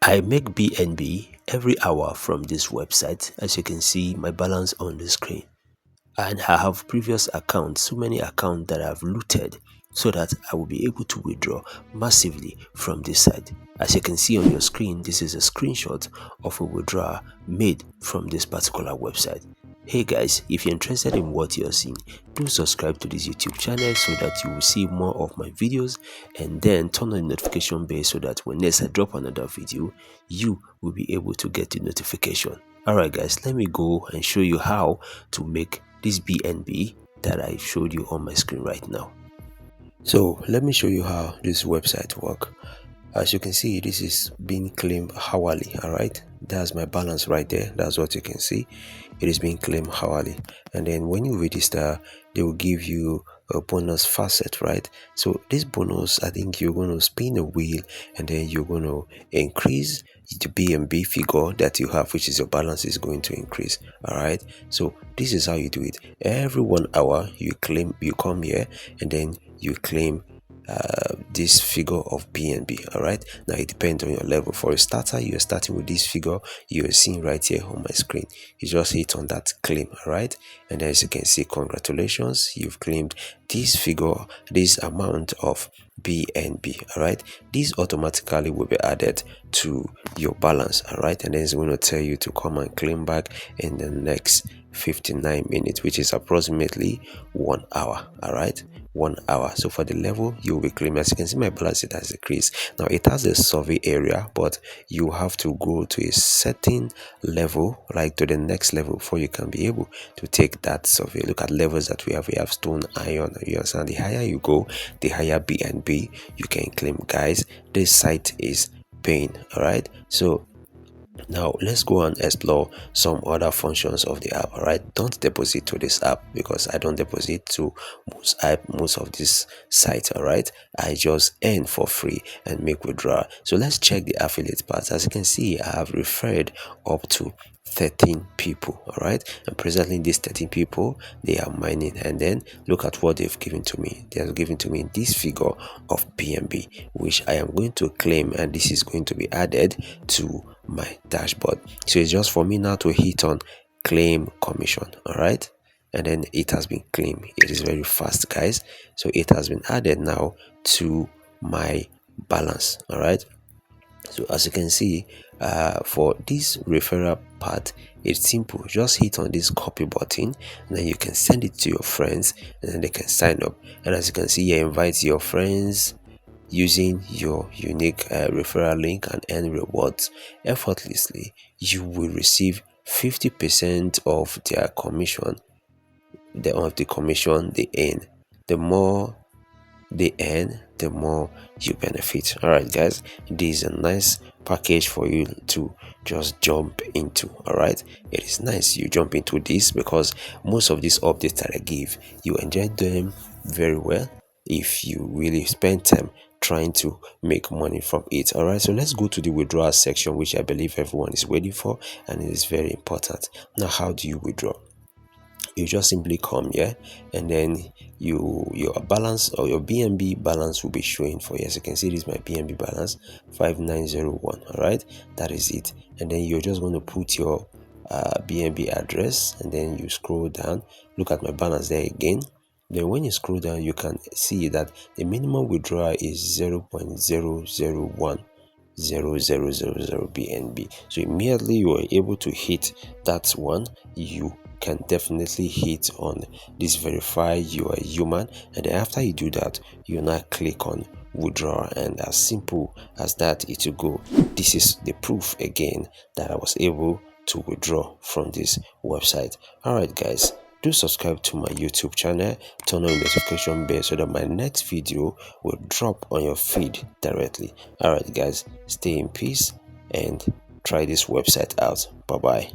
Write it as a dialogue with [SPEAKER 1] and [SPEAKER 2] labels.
[SPEAKER 1] I make BNB every hour from this website. As you can see my balance on the screen, and I have previous accounts, so many accounts that I've looted so that I will be able to withdraw massively from this site. As you can see on your screen, this is a screenshot of a withdrawal made from this particular website. Hey guys, if you're interested in what you're seeing, do subscribe to this YouTube channel so that you will see more of my videos, and then turn on the notification bell so that when next I drop another video, you will be able to get the notification. Alright guys, let me go and show you how to make this BNB that I showed you on my screen right now. So let me show you how this website works. As you can see, this is being claimed hourly. All right, that's my balance right there. That's what you can see. It is being claimed hourly, and then when you register, they will give you a bonus facet, right? So this bonus, I think you're going to spin a wheel, and then you're going to increase the BNB figure that you have, which is your balance is going to increase. All right, so this is how you do it. Every 1 hour you come here, and then you claim this figure of BNB. All right, now it depends on your level. For a starter, you are starting with this figure you are seeing right here on my screen. You just hit on that claim. All right, and as you can see, congratulations, you've claimed this figure, this amount of BNB. All right, this automatically will be added to your balance. All right, and then it's going to tell you to come and claim back in the next 59 minutes, which is approximately 1 hour. All right, 1 hour. So for the level you will be claiming, as you can see, my balance it has decreased. Now it has a survey area, but you have to go to a certain level, like to the next level, before you can be able to take that survey. Look at levels that we have. We have stone, iron. You understand? The higher you go, the higher BNB you can claim. Guys, this site is paying. All right, so now let's go and explore some other functions of the app. All right, don't deposit to this app because I don't deposit to most of these sites. All right, I just earn for free and make withdrawal. So let's check the affiliate part. As you can see, I have referred up to 13 people. All right, and presently these 13 people, they are mining, and then look at what they've given to me. They have given to me this figure of BNB, which I am going to claim, and this is going to be added to my dashboard. So it's just for me now to hit on claim commission. All right, and then it has been claimed. It is very fast, guys. So it has been added now to my balance. All right, so as you can see, for this referral part, it's simple. Just hit on this copy button, and then you can send it to your friends, and then they can sign up. And as you can see, you invite your friends using your unique referral link and earn rewards effortlessly. You will receive 50% of their commission, the commission they earn. The more they earn, the more you benefit. All right, guys, this is a nice package for you to just jump into. All right, it is nice you jump into this because most of these updates that I give, you enjoy them very well if you really spend time trying to make money from it. All right, so let's go to the withdrawal section, which I believe everyone is waiting for, and it is very important. Now, how do you withdraw? You just simply come here, and then your balance or your BNB balance will be showing for you. As you can see, this is my BNB balance 5901. All right, that is it. And then you're just going to put your BNB address, and then you scroll down. Look at my balance there again. Then when you scroll down, you can see that the minimum withdrawal is 0.001 0000 BNB. So immediately you are able to hit that one, you can definitely hit on this verify you are human, and then after you do that, you now click on withdraw, and as simple as that it will go. This is the proof again that I was able to withdraw from this website. All right, guys, do subscribe to my YouTube channel, turn on the notification bell so that my next video will drop on your feed directly. All right, guys, stay in peace and try this website out. Bye bye.